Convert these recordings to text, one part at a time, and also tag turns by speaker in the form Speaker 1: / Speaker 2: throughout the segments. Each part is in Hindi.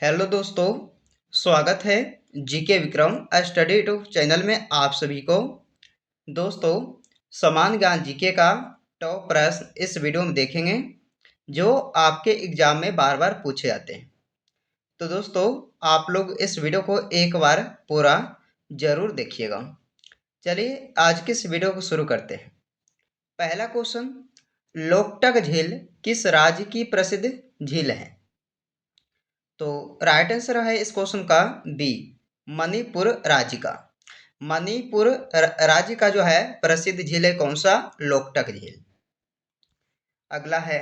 Speaker 1: हेलो दोस्तों, स्वागत है GK Vikram study YouTube channel में आप सभी को। दोस्तों, समान ज्ञान जीके का टॉप प्रश्न इस वीडियो में देखेंगे जो आपके एग्जाम में बार बार पूछे जाते हैं। तो दोस्तों, आप लोग इस वीडियो को एक बार पूरा जरूर देखिएगा। चलिए आज की इस वीडियो को शुरू करते हैं। पहला क्वेश्चन, लोकटक झील किस राज्य की प्रसिद्ध झील है? तो राइट आंसर है इस क्वेश्चन का बी, मणिपुर राज्य का। मणिपुर राज्य का जो है प्रसिद्ध झील है कौन सा? लोकटक झील। अगला है,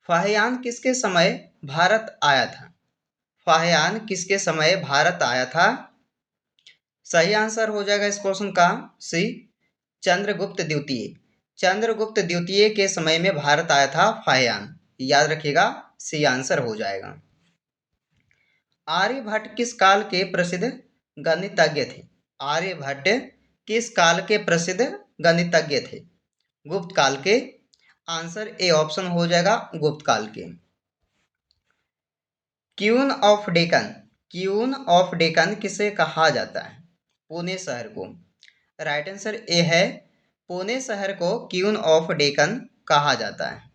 Speaker 1: फाहियान किसके समय भारत आया था? फाहियान किसके समय भारत आया था? सही आंसर हो जाएगा इस क्वेश्चन का सी, चंद्रगुप्त द्वितीय। चंद्रगुप्त द्वितीय के समय में भारत आया था फाहियान। याद रखिएगा, सी आंसर हो जाएगा। आर्यभट्ट किस काल के प्रसिद्ध गणितज्ञ थे? आर्यभट्ट किस काल के प्रसिद्ध गणितज्ञ थे? गुप्त काल के। आंसर ए ऑप्शन हो जाएगा, गुप्त काल के। Queen of Deccan, queen of Deccan किसे कहा जाता है? पुणे शहर को। राइट आंसर ए है, पुणे शहर को क्यून ऑफ डेक्कन कहा जाता है।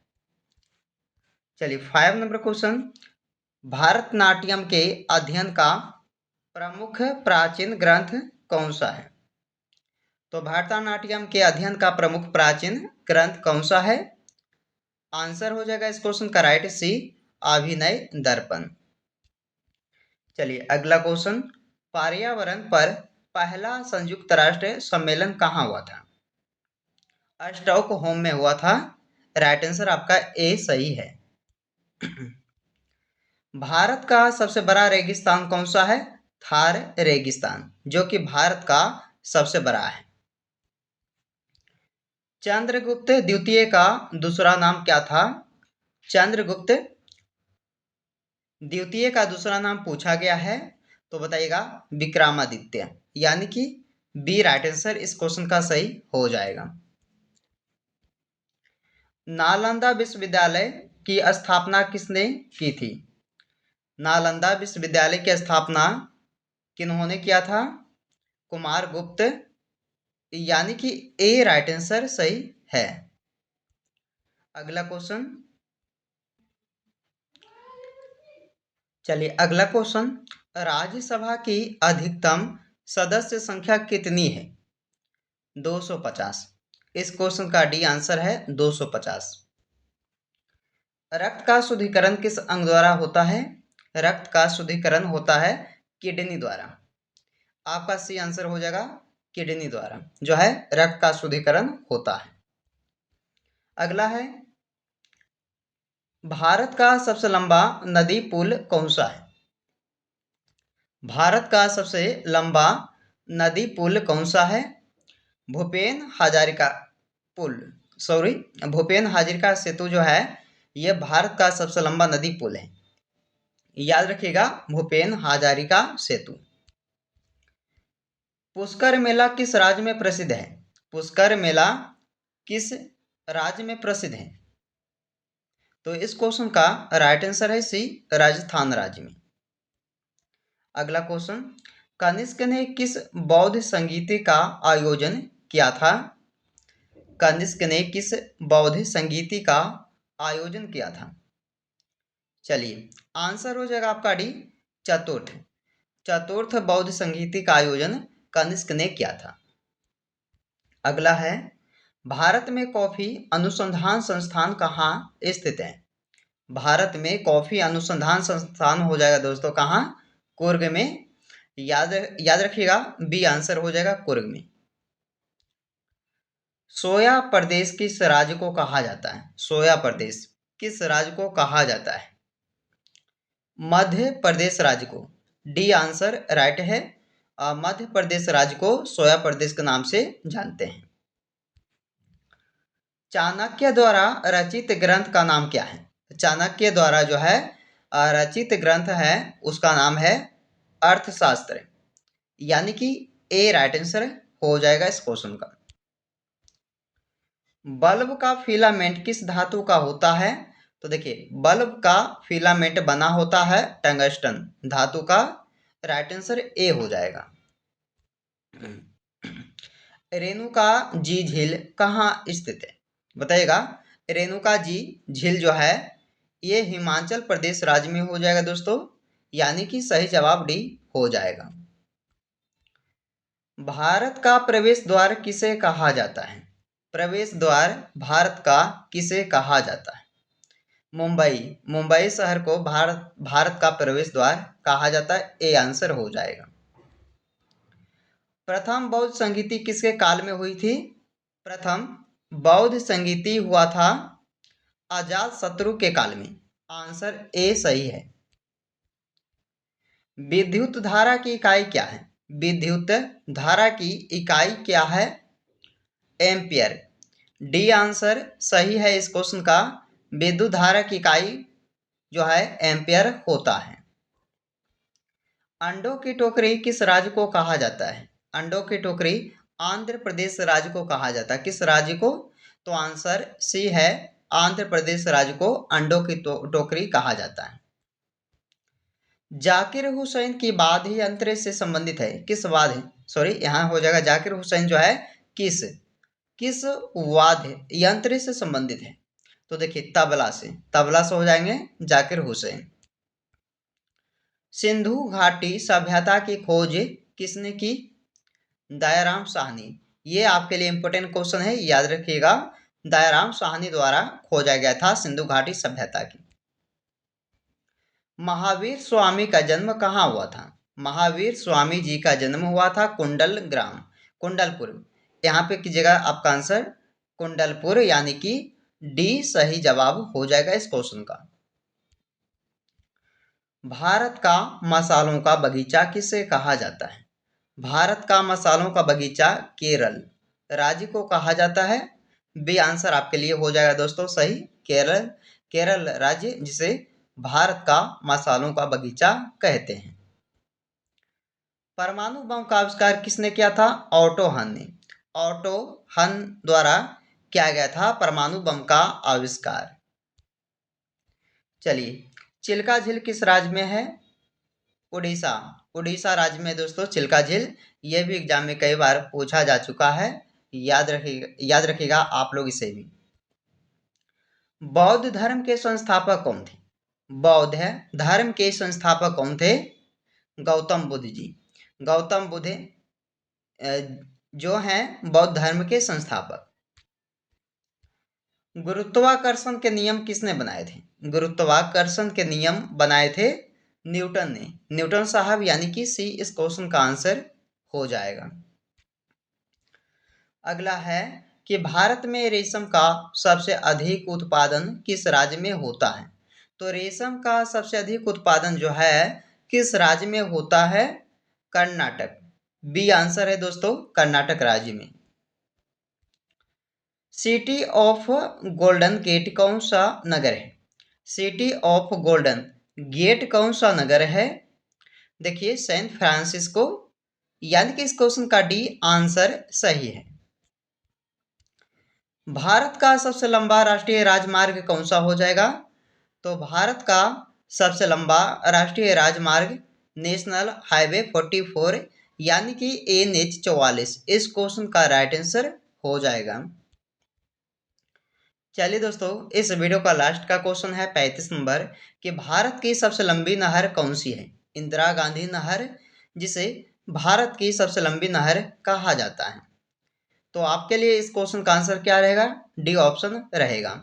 Speaker 1: चलिए 5 नंबर क्वेश्चन, भारतनाट्यम के अध्ययन का प्रमुख प्राचीन ग्रंथ कौन सा है? तो भारतनाट्यम के अध्ययन का प्रमुख प्राचीन ग्रंथ कौन सा है? आंसर हो जाएगा इस क्वेश्चन का राइट सी, अभिनय दर्पण। चलिए अगला क्वेश्चन, पर्यावरण पर पहला संयुक्त राष्ट्र सम्मेलन कहाँ हुआ था? स्टॉकहोम में हुआ था। राइट आंसर आपका ए सही है। भारत का सबसे बड़ा रेगिस्तान कौन सा है? थार रेगिस्तान, जो कि भारत का सबसे बड़ा है। चंद्रगुप्त द्वितीय का दूसरा नाम क्या था? चंद्रगुप्त द्वितीय का दूसरा नाम पूछा गया है, तो बताइएगा विक्रमादित्य, यानी कि बी राइट आंसर इस क्वेश्चन का सही हो जाएगा। नालंदा विश्वविद्यालय की स्थापना किसने की थी? नालंदा विश्वविद्यालय की स्थापना किन्होंने किया था? कुमार गुप्त, यानी कि ए राइट आंसर सही है। अगला क्वेश्चन, चलिए अगला क्वेश्चन, राज्यसभा की अधिकतम सदस्य संख्या कितनी है? 250। इस क्वेश्चन का डी आंसर है 250। रक्त का शुद्धिकरण किस अंग द्वारा होता है? रक्त का शुद्धिकरण होता है किडनी द्वारा। आपका सी आंसर हो जाएगा, किडनी द्वारा जो है रक्त का शुद्धिकरण होता है। अगला है, भारत का सबसे लंबा नदी पुल कौन सा है? भारत का सबसे लंबा नदी पुल कौन सा है? भूपेन हजारिका पुल, सॉरी, भूपेन हजारिका सेतु जो है यह भारत का सबसे लंबा नदी पुल है। याद रखिएगा, भूपेन हजारिका सेतु। पुष्कर मेला किस राज्य में प्रसिद्ध है? पुष्कर मेला किस राज्य में प्रसिद्ध है? तो इस क्वेश्चन का राइट आंसर है सी, राजस्थान राज्य में। अगला क्वेश्चन, कनिष्क ने किस बौद्ध संगीत का आयोजन किया था? कनिष्क ने किस बौद्ध संगीत का आयोजन किया था? चलिए आंसर हो जाएगा आपका डी, चतुर्थ। चतुर्थ बौद्ध संगीत का आयोजन कनिष्क ने किया था। अगला है, भारत में कॉफी अनुसंधान संस्थान कहाँ स्थित है? भारत में कॉफी अनुसंधान संस्थान हो जाएगा दोस्तों कहाँ? कुर्ग में। याद रखिएगा, बी आंसर हो जाएगा कुर्ग में। सोया प्रदेश किस राज्य को कहा जाता है? सोया प्रदेश किस राज्य को कहा जाता है? मध्य प्रदेश राज्य को। डी आंसर राइट है, मध्य प्रदेश राज्य को सोया प्रदेश के नाम से जानते हैं। चाणक्य द्वारा रचित ग्रंथ का नाम क्या है? चाणक्य द्वारा जो है रचित ग्रंथ है उसका नाम है अर्थशास्त्र, यानी कि ए राइट आंसर हो जाएगा इस क्वेश्चन का। बल्ब का फिलामेंट किस धातु का होता है? तो देखिए बल्ब का फिलामेंट बना होता है टंगस्टन धातु का। राइट आंसर ए हो जाएगा। रेणुका जी झील कहाँ स्थित है? बताइएगा। रेणुका जी झील जो है ये हिमाचल प्रदेश राज्य में हो जाएगा दोस्तों, यानी कि सही जवाब डी हो जाएगा। भारत का प्रवेश द्वार किसे कहा जाता है? प्रवेश द्वार भारत का किसे कहा जाता है? मुंबई, मुंबई शहर को भारत का प्रवेश द्वार कहा जाता है। ए आंसर हो जाएगा। प्रथम बौद्ध संगीति किसके काल में हुई थी? प्रथम बौद्ध संगीति हुआ था अजात शत्रु के काल में। आंसर ए सही है। विद्युत धारा की इकाई क्या है? विद्युत धारा की इकाई क्या है? एम्पियर। डी आंसर सही है इस क्वेश्चन का। विद्युत धारा की इकाई जो है एम्पियर होता है। अंडों की टोकरी किस राज्य को कहा जाता है? अंडों की टोकरी आंध्र प्रदेश राज्य को कहा जाता है। किस राज्य को? तो आंसर सी है, आंध्र प्रदेश राज्य को अंडों की टोकरी कहा जाता है। जाकिर हुसैन की बाधी यंत्र से संबंधित है। किस वाद्य, सॉरी यहाँ हो जाएगा जाकिर हुसैन जो है किस वाद्य यंत्र से संबंधित है? तो देखिए तबला से हो जाएंगे जाकिर हुसैन। सिंधु घाटी सभ्यता की खोज किसने की? दयाराम साहनी। ये आपके लिए इंपॉर्टेंट क्वेश्चन है, याद रखिएगा। दयाराम साहनी द्वारा खोजा गया था सिंधु घाटी सभ्यता की। महावीर स्वामी का जन्म कहाँ हुआ था? महावीर स्वामी जी का जन्म हुआ था कुंडलपुर। यहाँ पे कीजिएगा आपका आंसर कुंडलपुर, यानी कि डी सही जवाब हो जाएगा इस क्वेश्चन का। भारत का मसालों का बगीचा किसे कहा जाता है? भारत का मसालों का बगीचा केरल राज्य को कहा जाता है। बी आंसर आपके लिए हो जाएगा दोस्तों सही। केरल राज्य जिसे भारत का मसालों का बगीचा कहते हैं। परमाणु बम का आविष्कार किसने किया था? ऑटो हन ने। ऑटो हन द्वारा किया गया था परमाणु बम का आविष्कार। चलिए, चिल्का झील किस राज्य में है? उड़ीसा राज्य में दोस्तों चिल्का झील। यह भी एग्जाम में कई बार पूछा जा चुका है, याद रखिएगा आप लोग इसे भी। बौद्ध धर्म के संस्थापक कौन थे? बौद्ध धर्म के संस्थापक कौन थे? गौतम बुद्ध जी। गौतम बुद्ध जो हैं बौद्ध धर्म के संस्थापक। गुरुत्वाकर्षण के नियम किसने बनाए थे? गुरुत्वाकर्षण के नियम बनाए थे न्यूटन ने। न्यूटन साहब, यानी कि सी इस क्वेश्चन का आंसर हो जाएगा। अगला है कि भारत में रेशम का सबसे अधिक उत्पादन किस राज्य में होता है? तो रेशम का सबसे अधिक उत्पादन जो है किस राज्य में होता है? कर्नाटक। बी आंसर है दोस्तों कर्नाटक राज्य में। सिटी ऑफ गोल्डन गेट कौन सा नगर है? सिटी ऑफ गोल्डन गेट कौन सा नगर है? देखिए सैन फ्रांसिस्को, यानी कि इस क्वेश्चन का डी आंसर सही है। भारत का सबसे लंबा राष्ट्रीय राजमार्ग कौन सा हो जाएगा? तो भारत का सबसे लंबा राष्ट्रीय राजमार्ग नेशनल हाईवे 44, यानी कि NH 44 इस क्वेश्चन का राइट आंसर हो जाएगा। चलिए दोस्तों, इस वीडियो का लास्ट का क्वेश्चन है 35 नंबर कि भारत की सबसे लंबी नहर कौन सी है? इंदिरा गांधी नहर, जिसे भारत की सबसे लंबी नहर कहा जाता है। तो आपके लिए इस क्वेश्चन का आंसर क्या रहेगा? डी ऑप्शन रहेगा।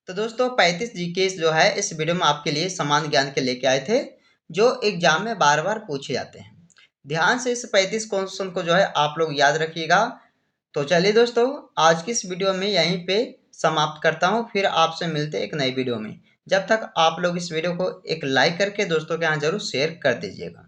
Speaker 1: तो दोस्तों 35 जीके जो है इस वीडियो में आपके लिए समान ज्ञान के लेके आए थे, जो एग्जाम में बार बार पूछे जाते हैं। ध्यान से इस 35 क्वेश्चन को जो है आप लोग याद रखिएगा। तो चलिए दोस्तों, आज की इस वीडियो में यहीं पे समाप्त करता हूँ, फिर आपसे मिलते एक नई वीडियो में। जब तक आप लोग इस वीडियो को एक लाइक करके दोस्तों के यहाँ जरूर शेयर कर दीजिएगा।